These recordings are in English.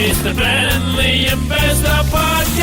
It's the Bentley Investor Podcast.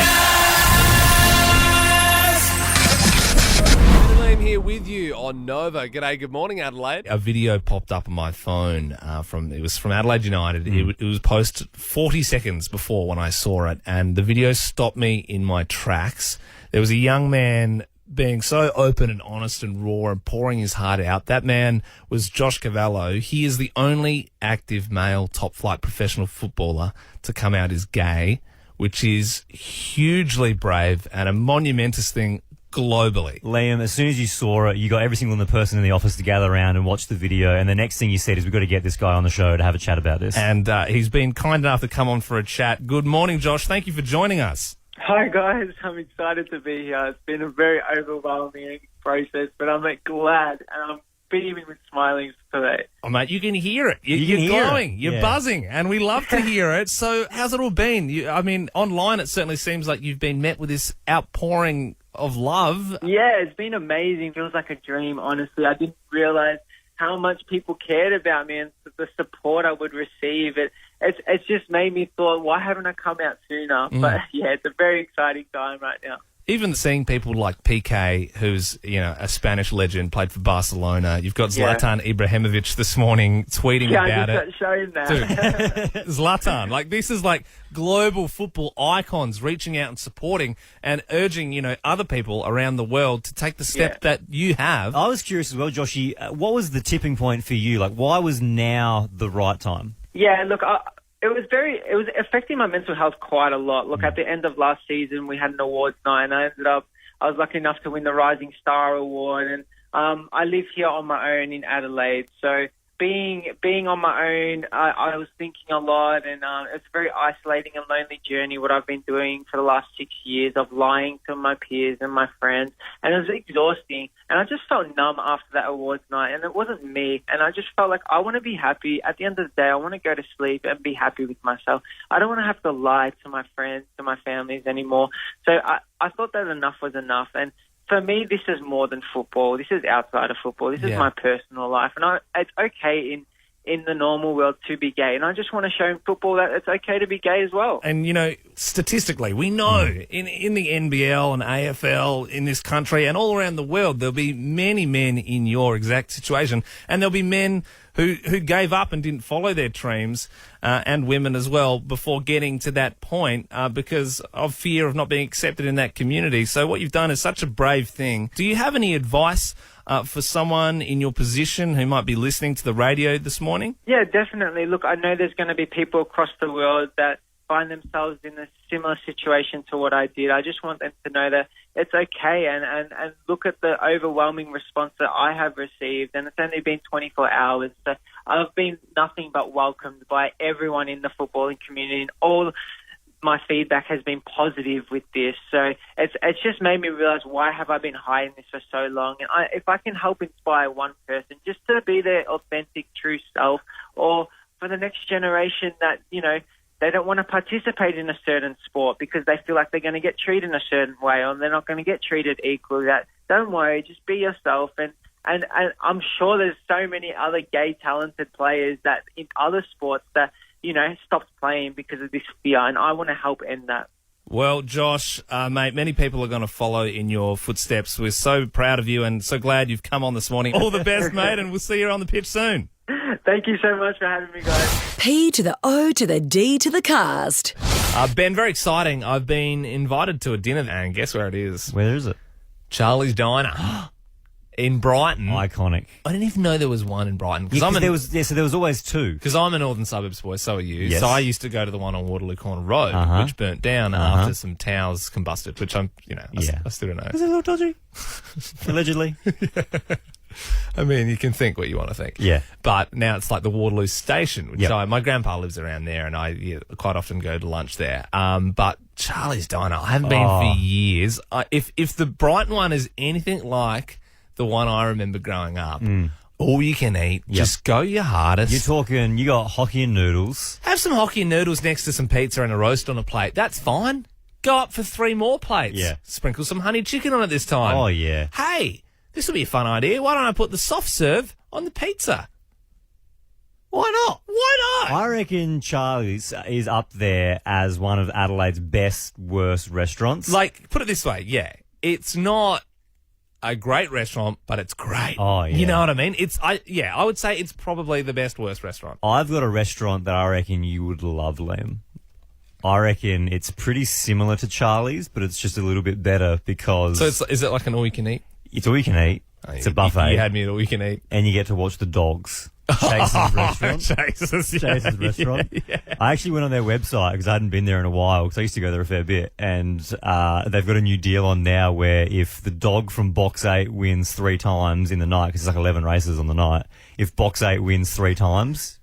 I'm here with you on Nova. G'day, good morning, Adelaide. A video popped up on my phone from Adelaide United. It was posted 40 seconds before when I saw it, and the video stopped me in my tracks. There was a young man being so open and honest and raw and pouring his heart out. That man was Josh Cavallo. He is the only active male top-flight professional footballer to come out as gay, which is hugely brave and a monumentous thing globally. Liam, as soon as you saw it, you got every single person in the office to gather around and watch the video, and the next thing you said is, we've got to get this guy on the show to have a chat about this. And he's been kind enough to come on for a chat. Good morning, Josh. Thank you for joining us. Hi guys, I'm excited to be here. It's been a very overwhelming process, but I'm glad and I'm beaming with smiling today. Oh, mate, you can hear it. You're glowing. You're buzzing, and we love to hear it. So how's it all been? Online it certainly seems like you've been met with this outpouring of love. Yeah, it's been amazing. Feels like a dream, honestly. I didn't realise how much people cared about me and the support I would receive. It's just made me thought, why haven't I come out sooner? But yeah, it's a very exciting time right now. Even seeing people like PK, who's, a Spanish legend, played for Barcelona. You've got Zlatan Ibrahimovic this morning tweeting about it. Showing that. Dude, Zlatan. This is like global football icons reaching out and supporting and urging, other people around the world to take the step that you have. I was curious as well, Joshy, what was the tipping point for you? Why was now the right time? Yeah, look, it was affecting my mental health quite a lot. Look, at the end of last season, we had an awards night, and I was lucky enough to win the Rising Star Award, and I live here on my own in Adelaide. So being on my own, I was thinking a lot, and it's a very isolating and lonely journey, what I've been doing for the last 6 years of lying to my peers and my friends, and it was exhausting. And I just felt numb after that awards night, and it wasn't me, and I just felt like I want to be happy. At the end of the day, I want to go to sleep and be happy with myself. I don't want to have to lie to my friends, to my families anymore. So I thought that enough was enough, and for me, this is more than football. This is outside of football. This is my personal life. And it's okay in the normal world to be gay. And I just want to show in football that it's okay to be gay as well. And, statistically, we know in the NBL and AFL in this country and all around the world, there'll be many men in your exact situation. And there'll be men who gave up and didn't follow their dreams, and women as well, before getting to that point because of fear of not being accepted in that community. So what you've done is such a brave thing. Do you have any advice for someone in your position who might be listening to the radio this morning? Yeah, definitely. Look, I know there's going to be people across the world that find themselves in a similar situation to what I did. I just want them to know that it's okay, and look at the overwhelming response that I have received, and it's only been 24 hours. So I've been nothing but welcomed by everyone in the footballing community, and all my feedback has been positive with this. So it's just made me realise, why have I been hiding this for so long? And if I can help inspire one person just to be their authentic, true self, or for the next generation that, they don't want to participate in a certain sport because they feel like they're going to get treated in a certain way, or they're not going to get treated equally. Don't worry, just be yourself. And I'm sure there's so many other gay talented players that in other sports that, stopped playing because of this fear, and I want to help end that. Well, Josh, mate, many people are going to follow in your footsteps. We're so proud of you and so glad you've come on this morning. All the best, mate, and we'll see you on the pitch soon. Thank you so much for having me, guys. P to the O to the D to the cast. Ben, very exciting. I've been invited to a dinner, and guess where it is? Where is it? Charlie's Diner in Brighton. Iconic. I didn't even know there was one in Brighton. So there was always two. Because I'm a northern suburbs boy, so are you. Yes. So I used to go to the one on Waterloo Corner Road, which burnt down after some towers combusted, which I still don't know. Is it a little dodgy? Allegedly. I mean, you can think what you want to think. Yeah. But now it's like the Waterloo Station, which my grandpa lives around there, and I quite often go to lunch there. But Charlie's Diner, I haven't been for years. If the Brighton one is anything like the one I remember growing up, all you can eat, just go your hardest. You're talking, you got hockey and noodles. Have some hockey and noodles next to some pizza and a roast on a plate. That's fine. Go up for 3 more plates. Yeah. Sprinkle some honey chicken on it this time. Oh, yeah. Hey, this will be a fun idea. Why don't I put the soft serve on the pizza? Why not? Why not? I reckon Charlie's is up there as one of Adelaide's best, worst restaurants. Like, put it this way, yeah. It's not a great restaurant, but it's great. Oh, yeah. You know what I mean? I would say it's probably the best, worst restaurant. I've got a restaurant that I reckon you would love, Liam. I reckon it's pretty similar to Charlie's, but it's just a little bit better because... So is it like an all-you-can-eat? It's all you can eat. It's a buffet. You had me at all-you-can-eat. And you get to watch the dogs. Chase's restaurant. Chase's restaurant. Yeah. I actually went on their website because I hadn't been there in a while because I used to go there a fair bit. And they've got a new deal on now where if the dog from box 8 wins 3 times in the night, because it's like 11 races on the night, if box 8 wins 3 times,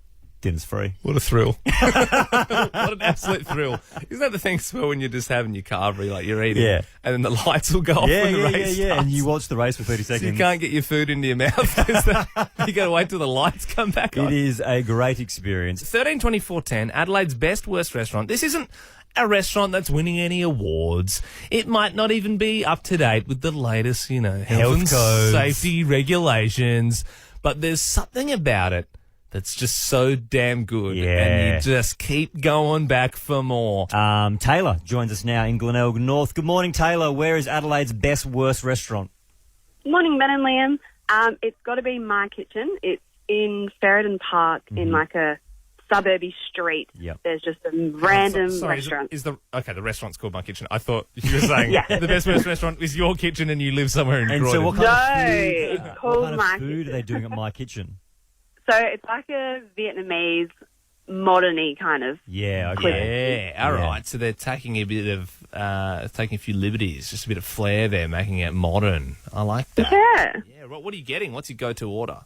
dinner's free. What a thrill. What an absolute thrill. Isn't that the thing as well when you're just having your carvery, like you're eating, Yeah. and then the lights will go off when the race starts? And you watch the race for 30 seconds. So you can't get your food into your mouth because you got to wait till the lights come back on. It is a great experience. 13, 24, 10, Adelaide's best, worst restaurant. This isn't a restaurant that's winning any awards. It might not even be up to date with the latest, health and codes. safety regulations, but there's something about it that's just so damn good. Yeah. And you just keep going back for more. Taylor joins us now in Glenelg North. Good morning, Taylor. Where is Adelaide's best, worst restaurant? Morning, Ben and Liam. It's got to be My Kitchen. It's in Ferryden Park in like a suburby street. Yep. There's just a random Sorry, restaurant. the restaurant's called My Kitchen. I thought you were saying Yeah. the best, worst restaurant is your kitchen and you live somewhere in And Croydon. so what kind of No, food, it's called what kind My of food Kitchen. are they doing at My Kitchen? So it's like a Vietnamese, modern-y kind of. Yeah, okay. Yeah, all right. So they're taking a bit of, taking a few liberties, just a bit of flair there, making it modern. I like that. Yeah. Yeah, what are you getting? What's your go-to order?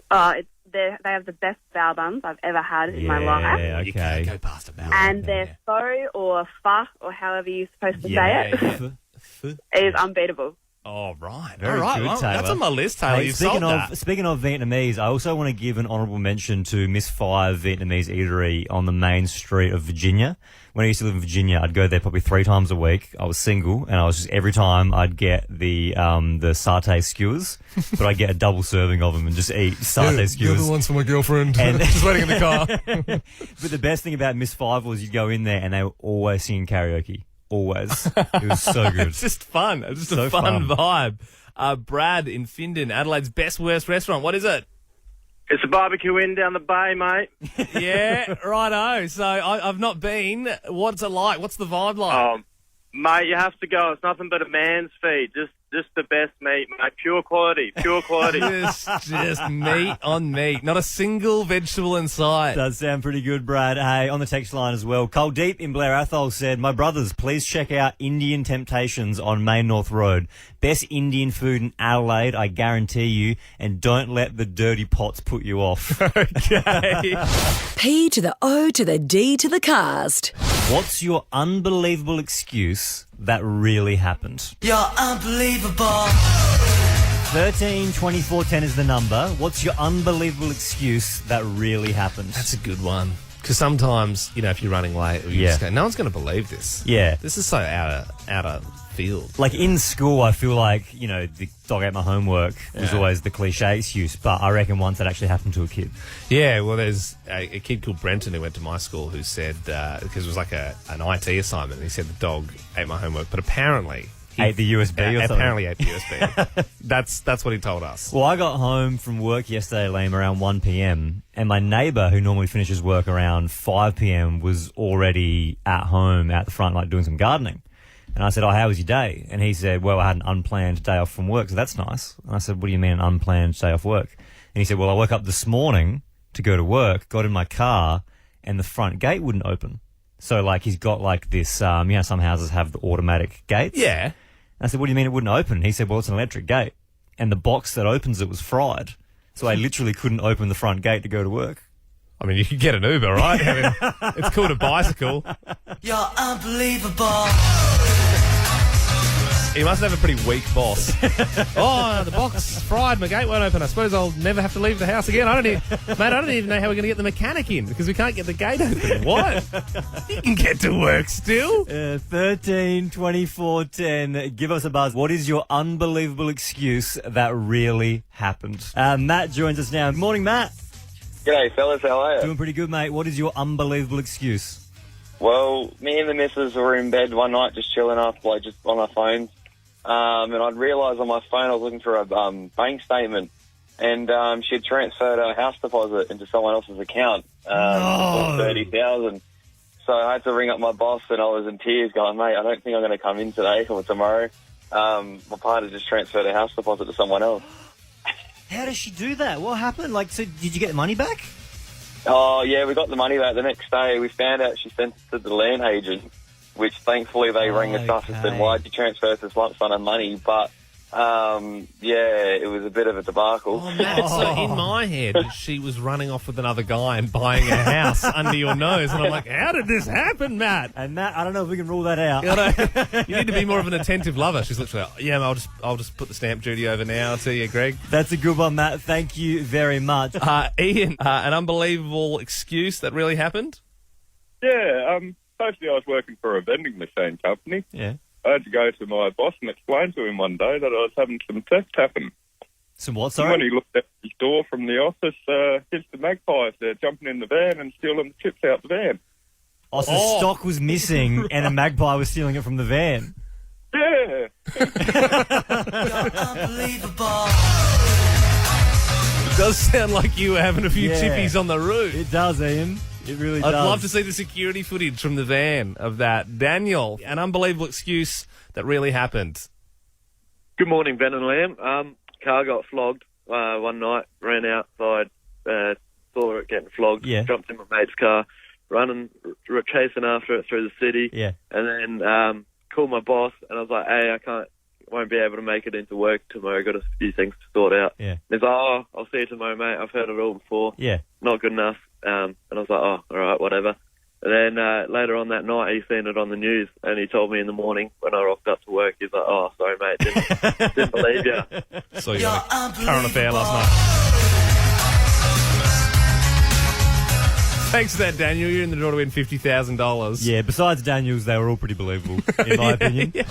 They have the best bao buns I've ever had in my life. Yeah, You can't okay. go past a bell. And their pho or pho, or however you're supposed to say it, Yeah. is unbeatable. Oh, right. Very all right. good, Well, that's Taylor. on my list, Taylor. Hey, You sold that. speaking of Vietnamese, I also want to give an honourable mention to Miss 5 Vietnamese Eatery on the main street of Virginia. When I used to live in Virginia, I'd go there probably 3 times a week. I was single, and I was just every time I'd get the satay skewers, but I'd get a double serving of them and just eat satay skewers. one's for my girlfriend. And- Just waiting in the car. But the best thing about Miss 5 was you'd go in there and they were always singing karaoke. Always. It was so good. It's just fun. It's just So a fun fun. vibe. Brad in Findon, Adelaide's best, worst restaurant. What is it? It's a barbecue inn down the bay, mate. Yeah, righto. So I've not been. What's it like? What's the vibe like? Oh, mate, you have to go. It's nothing but a man's feed. Just the best meat, mate. Pure quality. Just meat on meat. Not a single vegetable in sight. Does sound pretty good, Brad. Hey, on the text line as well, Culdeep in Blair Athol said, my brothers, please check out Indian Temptations on Main North Road. Best Indian food in Adelaide, I guarantee you, and don't let the dirty pots put you off. Okay. P to the O to the D to the cast. What's your unbelievable excuse that really happened? You're unbelievable. 13 24 10 is the number. What's your unbelievable excuse that really happened? That's a good one. Because sometimes, if you're running late, you Yeah. just go, no one's going to believe this. Yeah. This is so out of field. Like in school, I feel like, the dog ate my homework was always the cliche excuse, but I reckon once that actually happened to a kid. Yeah, well, there's a kid called Brenton who went to my school who said, because it was like an IT assignment, and he said the dog ate my homework, but apparently... Ate the USB or something? Apparently ate the USB. That's what he told us. Well, I got home from work yesterday, Liam, around 1 p.m, and my neighbour, who normally finishes work around 5 p.m, was already at home out the front, like doing some gardening. And I said, oh, how was your day? And he said, well, I had an unplanned day off from work, so that's nice. And I said, what do you mean an unplanned day off work? And he said, well, I woke up this morning to go to work, got in my car, and the front gate wouldn't open. So, he's got, this, some houses have the automatic gates. Yeah. I said, what do you mean it wouldn't open? He said, well, it's an electric gate. And the box that opens it was fried. So I literally couldn't open the front gate to go to work. I mean, you could get an Uber, right? I mean, it's called a bicycle. You're unbelievable. He must have a pretty weak boss. Oh, the box fried, my gate won't open. I suppose I'll never have to leave the house again. I don't even know how we're going to get the mechanic in because we can't get the gate open. What? You can get to work still. 13 24 10. Give us a buzz. What is your unbelievable excuse that really happened? Matt joins us now. Morning, Matt. G'day, fellas. How are you? Doing pretty good, mate. What is your unbelievable excuse? Well, me and the missus were in bed one night just chilling up, like just on our phones. And I'd realised on my phone I was looking for a bank statement. And she had transferred her house deposit into someone else's account for $30,000. So I had to ring up my boss, and I was in tears going, mate, I don't think I'm going to come in today or tomorrow. My partner just transferred her house deposit to someone else. How does she do that? What happened? Like, so did you get the money back? Oh, yeah, we got the money back the next day. We found out she sent it to the land agent, which thankfully they rang us up and said, why'd you transfer this lump sum of money? But, yeah, it was a bit of a debacle. Oh, Matt, so in my head, she was running off with another guy and buying a house under your nose. And I'm like, how did this happen, Matt? And Matt, I don't know if we can rule that out. You need to be more of an attentive lover. She's literally like, yeah, I'll just put the stamp duty over now to you, Greg. That's a good one, Matt. Thank you very much. Ian, an unbelievable excuse that really happened? Yeah, basically I was working for a vending machine company. Yeah. I had to go to my boss and explain to him one day that I was having some theft happen. Some what, And sorry? when he looked at his door from the office, here's the magpies there jumping in the van and stealing the chips out the van. Oh, so stock was missing and a magpie was stealing it from the van. Yeah. Unbelievable. It does sound like you were having a few Yeah. chippies on the roof. It does, Ian. It really I'd does. love to see the security footage from the van of that. Daniel, an unbelievable excuse that really happened. Good morning, Ben and Liam. Car got flogged one night, ran outside, saw it getting flogged, Yeah. jumped in my mate's car, running, chasing after it through the city, Yeah. and then called my boss, and I was like, hey, won't be able to make it into work tomorrow, got a few things to sort out. Yeah. And he's like, oh, I'll see you tomorrow, mate, I've heard it all before. Yeah. Not good enough. And I was like, oh, all right, whatever. And then later on that night, he seen it on the news, and he told me in the morning when I rocked up to work, he's like, oh, sorry, mate, didn't believe you. So you got a current affair last night. Thanks for that, Daniel. You're in the door to win $50,000. Yeah, besides Daniel's, they were all pretty believable, in my opinion. Yeah.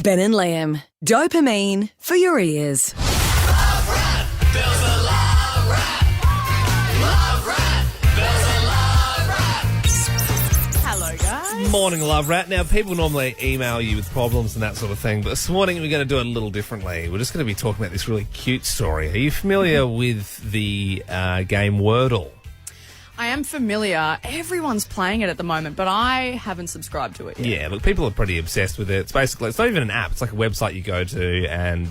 Ben and Liam. Dopamine for your ears. Hello, guys. Morning, Love Rat. Now, people normally email you with problems and that sort of thing, but this morning we're going to do it a little differently. We're just going to be talking about this really cute story. Are you familiar with the game Wordle? I am familiar. Everyone's playing it at the moment, but I haven't subscribed to it yet. Yeah, look, people are pretty obsessed with it. It's basically, it's not even an app. It's like a website you go to and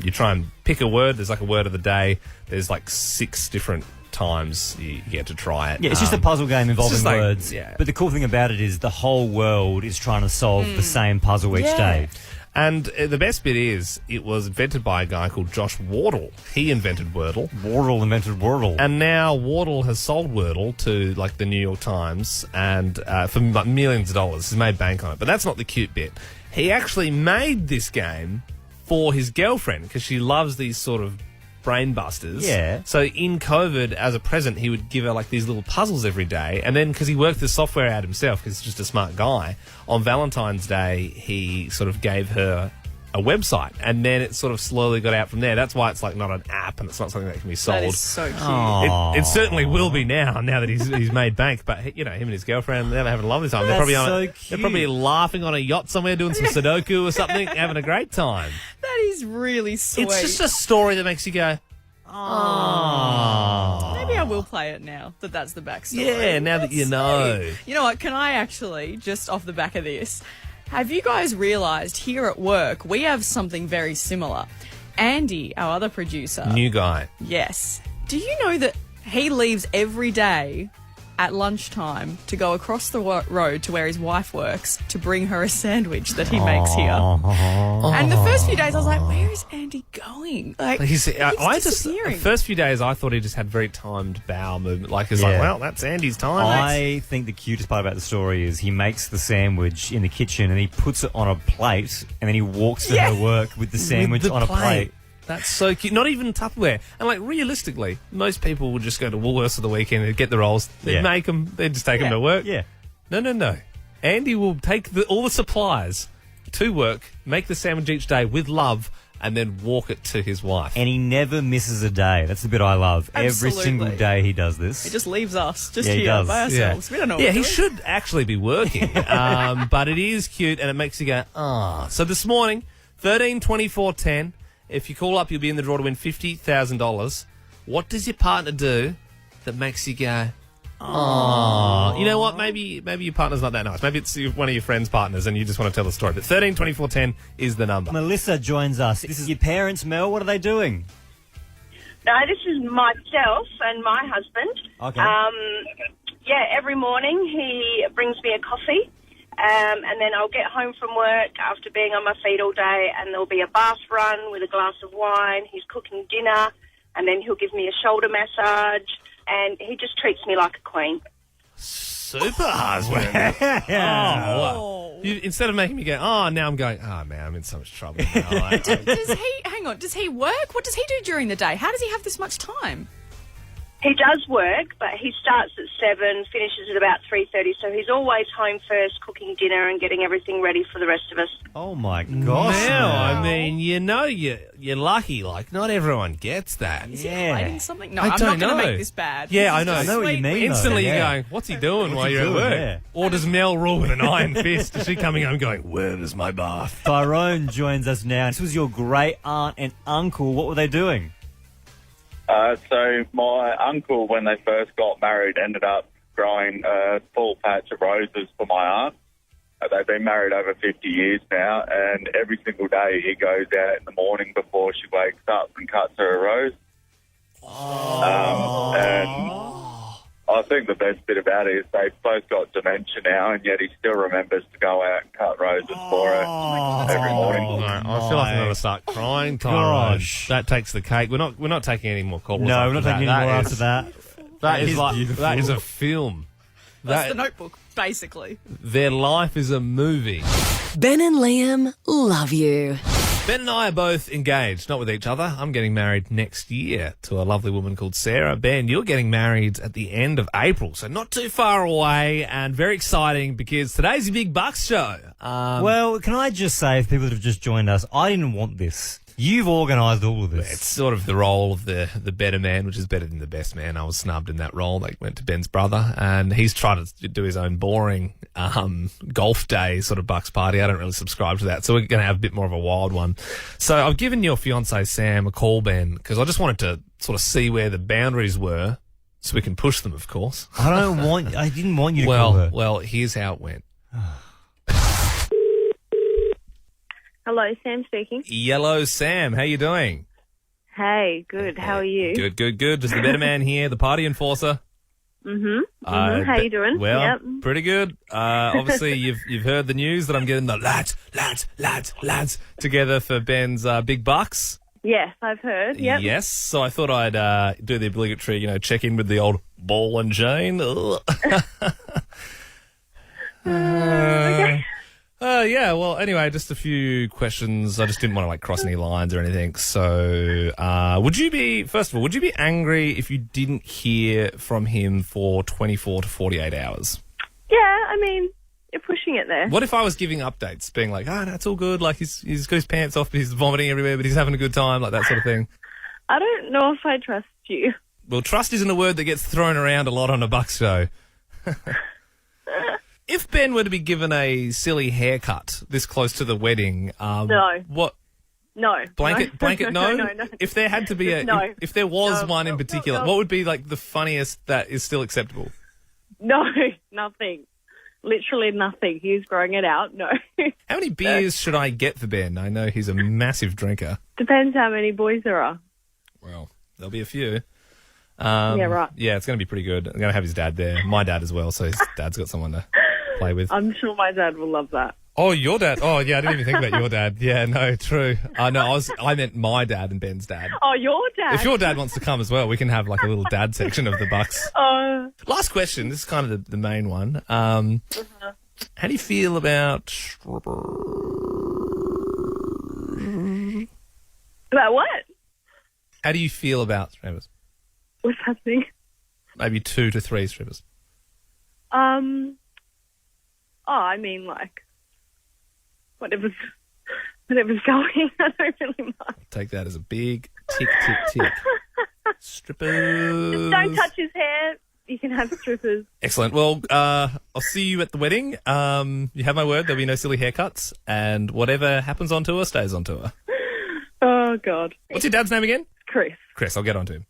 you try and pick a word. There's like a word of the day. There's like 6 different times you get to try it. Yeah, it's just a puzzle game involving just like- words. yeah. But the cool thing about it is the whole world is trying to solve the same puzzle each day. And the best bit is, it was invented by a guy called Josh Wardle. He invented Wordle. Wardle invented Wordle. And now Wardle has sold Wordle to, like, the New York Times and for like, millions of dollars. He's made bank on it. But that's not the cute bit. He actually made this game for his girlfriend because she loves these sort of brain busters. Yeah. So in COVID, as a present, he would give her like these little puzzles every day. And then because he worked the software out himself, because he's just a smart guy, on Valentine's Day, he sort of gave her a website. And then it sort of slowly got out from there. That's why it's like not an app and it's not something that can be sold. That is so cute. It certainly will be now that he's made bank. But, you know, him and his girlfriend, they're having a lovely time. They're That's probably, so they're probably laughing on a yacht somewhere, doing some Sudoku or something, having a great time. That is really sweet. It's just a story that makes you go, oh. Maybe I will play it now that that's the backstory. Yeah, now that you know. You know what? Can I actually, just off the back of this, have you guys realised here at work we have something very similar? Andy, our other producer. New guy. Yes. Do you know that he leaves every day at lunchtime to go across the road to where his wife works to bring her a sandwich that he makes here? And the first few days I was like, where is Andy going? Like, he's disappearing. The first few days I thought he just had very timed bowel movement. Like, it's like, well, that's Andy's time. I think the cutest part about the story is he makes the sandwich in the kitchen and he puts it on a plate and then he walks to her work with the sandwich on a plate. That's so cute. Not even Tupperware. And, like, realistically, most people would just go to Woolworths for the weekend and get the rolls. They'd make them. They'd just take them to work. Yeah. No. Andy will take all the supplies to work, make the sandwich each day with love, and then walk it to his wife. And he never misses a day. That's the bit I love. Every Absolutely. single day he does this. He just leaves us just Yeah, he here does. by ourselves. We don't know what Yeah, we're he doing. should actually be working. But it is cute and it makes you go, ah. So this morning, 13 24 10, if you call up, you'll be in the draw to win $50,000. What does your partner do that makes you go, oh, you know what? Maybe your partner's not that nice. Maybe it's one of your friends' partners and you just want to tell the story. But 13 24 10 is the number. Melissa joins us. This is your parents, Mel. What are they doing? No, this is myself and my husband. Okay. Every morning he brings me a coffee, and then I'll get home from work after being on my feet all day, and there'll be a bath run with a glass of wine. He's cooking dinner, and then he'll give me a shoulder massage, and he just treats me like a queen. Super husband. Oh, instead of making me go, oh, now I'm going, oh, man, I'm in so much trouble. Does he work? What does he do during the day? How does he have this much time? He does work, but he starts at 7, finishes at about 3:30, so he's always home first, cooking dinner and getting everything ready for the rest of us. Oh, my gosh. Now, I mean, you're lucky. Like, not everyone gets that. Is he hiding something? No, I I'm don't not going know. to make this bad. Yeah, This I is know. just I know what you sweet. mean. Instantly though, you're yeah. going, what's he doing while he you're at doing? work? Yeah. Or does Mel rule with an iron fist? Is she coming home going, where is my bath? Tyrone joins us now. This was your great aunt and uncle. What were they doing? So my uncle, when they first got married, ended up growing a full patch of roses for my aunt. They've been married over 50 years now, and every single day he goes out in the morning before she wakes up and cuts her a rose. And I think the best bit about it is they've both got dementia now, and yet he still remembers to go out and cut roses for her every morning. I feel like I'm going to start crying, Tyrone. That takes the cake. We're not taking any more calls. No, we're not taking any more is- after that. That is beautiful. that is a film. That's the Notebook, basically. Their life is a movie. Ben and Liam love you. Ben and I are both engaged, not with each other. I'm getting married next year to a lovely woman called Sarah. Ben, you're getting married at the end of April, so not too far away and very exciting because today's your Big Bucks show. Well, can I just say, if people that have just joined us, I didn't want this. You've organised all of this. It's sort of the role of the better man, which is better than the best man. I was snubbed in that role. They went to Ben's brother, and he's tried to do his own boring golf day sort of Bucks party. I don't really subscribe to that, so we're going to have a bit more of a wild one. So I've given your fiancé Sam a call, Ben, because I just wanted to sort of see where the boundaries were, so we can push them, of course. I didn't want you to call her. Well, here's how it went. Hello, Sam speaking. Yellow Sam, how you doing? Hey, good. How are you? Good. Just the better man here, the party enforcer. How you doing? Well, Yep. pretty good. Obviously, you've heard the news that I'm getting the lads together for Ben's Big Bucks. Yes, I've heard. Yep. Yes, so I thought I'd do the obligatory, check in with the old ball and chain. Okay. Yeah, well, anyway, just a few questions. I just didn't want to, cross any lines or anything. So, would you be angry if you didn't hear from him for 24 to 48 hours? Yeah, I mean, you're pushing it there. What if I was giving updates, being like, no, it's all good, he's got his pants off, but he's vomiting everywhere, but he's having a good time, like that sort of thing? I don't know if I trust you. Well, trust isn't a word that gets thrown around a lot on a Bucks show. If Ben were to be given a silly haircut this close to the wedding, No. What? No. Blanket, no? No. If there had to be No. if there was one in particular, no. what would be the funniest that is still acceptable? No, nothing. Literally nothing. He's growing it out. No. How many beers should I get for Ben? I know he's a massive drinker. Depends how many boys there are. Well, there'll be a few. Yeah, right. Yeah, it's going to be pretty good. I'm going to have his dad there. My dad as well, so his dad's got someone to play with. I'm sure my dad will love that. Oh, your dad. Oh, yeah, I didn't even think about your dad. Yeah, no, true. No, I meant my dad and Ben's dad. Oh, your dad? If your dad wants to come as well, we can have a little dad section of the Bucks. Last question. This is kind of the main one. How do you feel about... About what? How do you feel about strippers? What's happening? Maybe 2 to 3 strippers. I mean, whatever's Whatever's going, I don't really mind. Take that as a big tick, tick, tick. Strippers. Just don't touch his hair. You can have strippers. Excellent. Well, I'll see you at the wedding. You have my word, there'll be no silly haircuts, and whatever happens on tour stays on tour. Oh, God. What's your dad's name again? Chris. Chris, I'll get on to him.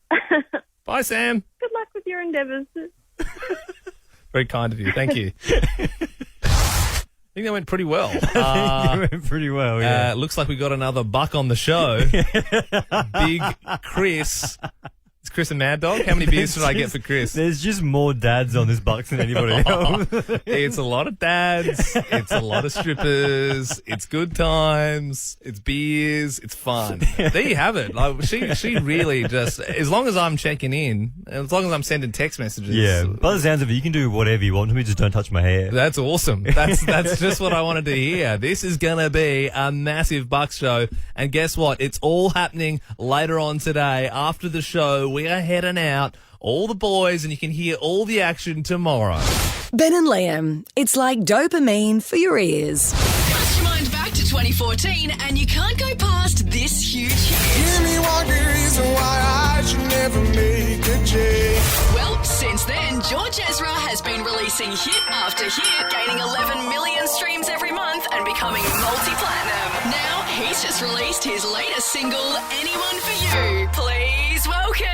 Bye, Sam. Good luck with your endeavours. Very kind of you. Thank you. I think that went pretty well. It went pretty well, yeah. Looks like we got another buck on the show. Big Chris. Is Chris a mad dog? How many beers should I get for Chris? There's just more dads on this bucks than anybody else. It's a lot of dads. It's a lot of strippers. It's good times. It's beers. It's fun. There you have it. Like, she really just, as long as I'm checking in, as long as I'm sending text messages. Yeah. By the sounds of it, you can do whatever you want to me, just don't touch my hair. That's awesome. That's just what I wanted to hear. This is going to be a massive Bucks show. And guess what? It's all happening later on today. After the show, we are heading out. All the boys, and you can hear all the action tomorrow. Ben and Liam, it's like dopamine for your ears. Cast your mind back to 2014 and you can't go past this huge hit. Give me one good reason why I should never make a change. Well, since then, George Ezra has been releasing hit after hit, gaining 11 million streams every month and becoming multi-platinum. Now, he's just released his latest single, Anyone For You. Please welcome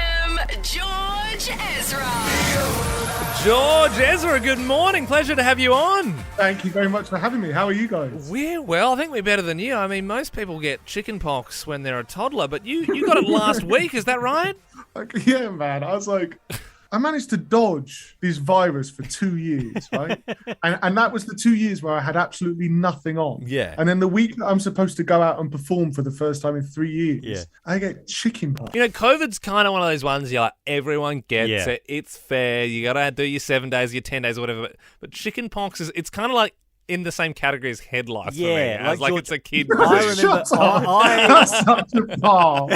George Ezra. George Ezra, good morning. Pleasure to have you on. Thank you very much for having me. How are you guys? We're well. I think we're better than you. I mean, most people get chicken pox when they're a toddler, but you got it last week. Is that right? Yeah, man. I was like, I managed to dodge this virus for 2 years, right? and that was the 2 years where I had absolutely nothing on. Yeah. And then the week that I'm supposed to go out and perform for the first time in 3 years, I get chicken pox. You know, COVID's kind of one of those ones you're like, everyone gets it. It's fair. You got to do your 7 days, your 10 days, or whatever. But chicken pox it's kind of like in the same category as head lice for me. As like it's a kid. I remember. That's such a bar.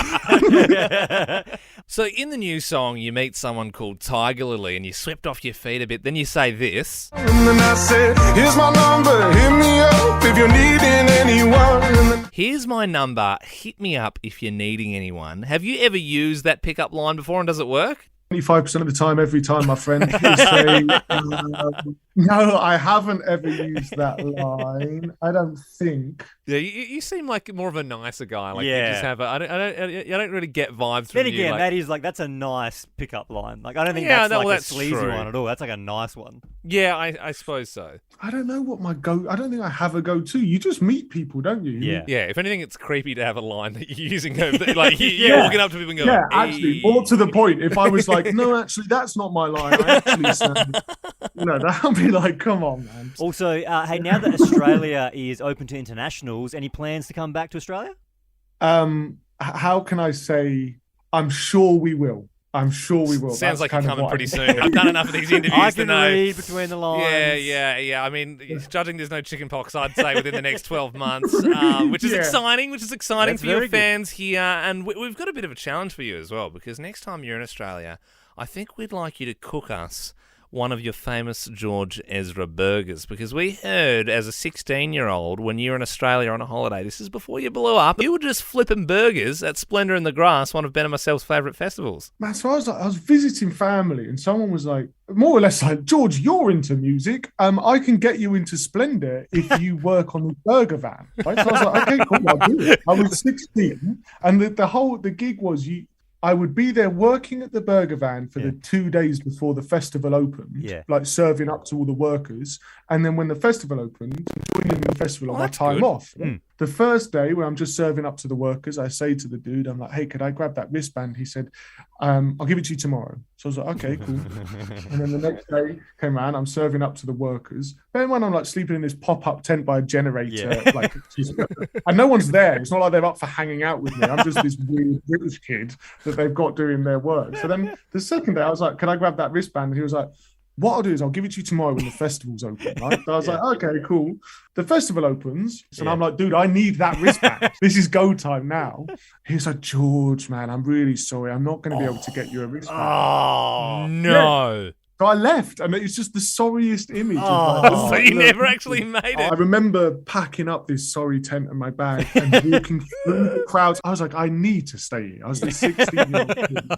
So in the new song, you meet someone called Tiger Lily and you swept off your feet a bit. Then you say this. And then I said, here's my number, hit me up if you're needing anyone. Here's my number, hit me up if you're needing anyone. Have you ever used that pickup line before and does it work? 25% of the time, every time, my friend. Say, no, I haven't ever used that line. I don't think. Yeah, you seem like more of a nicer guy. Like you just have I don't really get vibes from you. Then again, like, that is like that's a nice pickup line. Like I don't think that's like that's a sleazy true. one at all. That's like a nice one. Yeah, I suppose so. I don't know what I don't think I have a go-to. You just meet people, don't you? Yeah. Yeah, if anything, it's creepy to have a line that you're using. Like you're walking up to people and going, yeah, actually, more to the point. If I was like, no, actually, that's not my line. I actually said, that would be like, come on, man. Also, hey, now that Australia is open to internationals, any plans to come back to Australia? How can I say? I'm sure we will. I'm sure we will. Sounds That's like you're kind of coming what pretty I- soon. I've done enough of these interviews I to can know. read between the lines. Yeah. I mean, judging there's no chicken pox, I'd say within the next 12 months, which is Yeah. exciting. Which is exciting That's for your very good. fans here, and we've got a bit of a challenge for you as well. Because next time you're in Australia, I think we'd like you to cook us one of your famous George Ezra burgers, because we heard as a 16-year-old when you were in Australia on a holiday, this is before you blew up, you were just flipping burgers at Splendour in the Grass, one of Ben and myself's favourite festivals. Man, so I was visiting family, and someone was like, more or less like, George, you're into music. I can get you into Splendor if you work on the burger van. Right? So I was like, okay, cool, I'll do it. I was 16, and the gig was I would be there working at the burger van for the 2 days before the festival opened, like serving up to all the workers. And then when the festival opened, joining the festival on my time good. off. The first day when I'm just serving up to the workers, I say to the dude, I'm like, hey, could I grab that wristband? He said, I'll give it to you tomorrow. So I was like, okay, cool. And then the next day came around, I'm serving up to the workers. Then when I'm like sleeping in this pop-up tent by a generator, and no one's there. It's not like they're up for hanging out with me. I'm just this weird British kid that they've got doing their work. So then the second day I was like, can I grab that wristband? And he was like, what I'll do is I'll give it to you tomorrow when the festival's open, right? So I was like, okay, cool. The festival opens, and I'm like, dude, I need that wristband. This is go time now. He's like, George, man, I'm really sorry. I'm not going to be able to get you a wristband. Oh, no. So So I left, and it's just the sorriest image. Oh, so you never actually made it. I remember packing up this sorry tent in my bag and walking through the crowds. I was like, I need to stay here. I was this 16-year-old kid.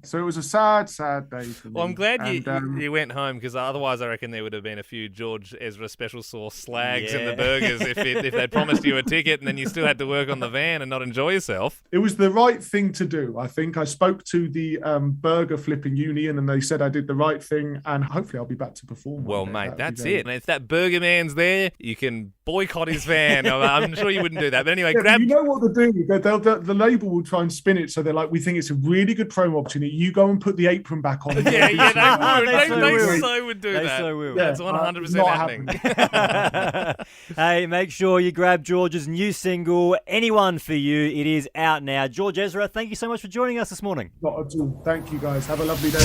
So it was a sad, sad day for me. Well, I'm glad you went home, because otherwise I reckon there would have been a few George Ezra special sauce slags in the burgers if they'd promised you a ticket and then you still had to work on the van and not enjoy yourself. It was the right thing to do. I think I spoke to the burger flipping union and they said I did the right thing, and hopefully I'll be back to perform. Well, mate, that's it. And if that burger man's there, you can boycott his van. I'm sure you wouldn't do that. But anyway, you know what they'll do? The label will try and spin it so they're like, we think it's a really good promo opportunity. You go and put the apron back on. They would do that. They so will. That's 100% happening. Hey, make sure you grab George's new single, Anyone For You. It is out now. George Ezra, thank you so much for joining us this morning. Not at all. Thank you, guys. Have a lovely day.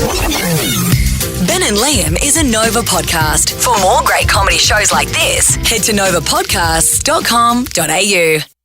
Ben and Liam is a Nova podcast. For more great comedy shows like this, head to novapodcasts.com.au.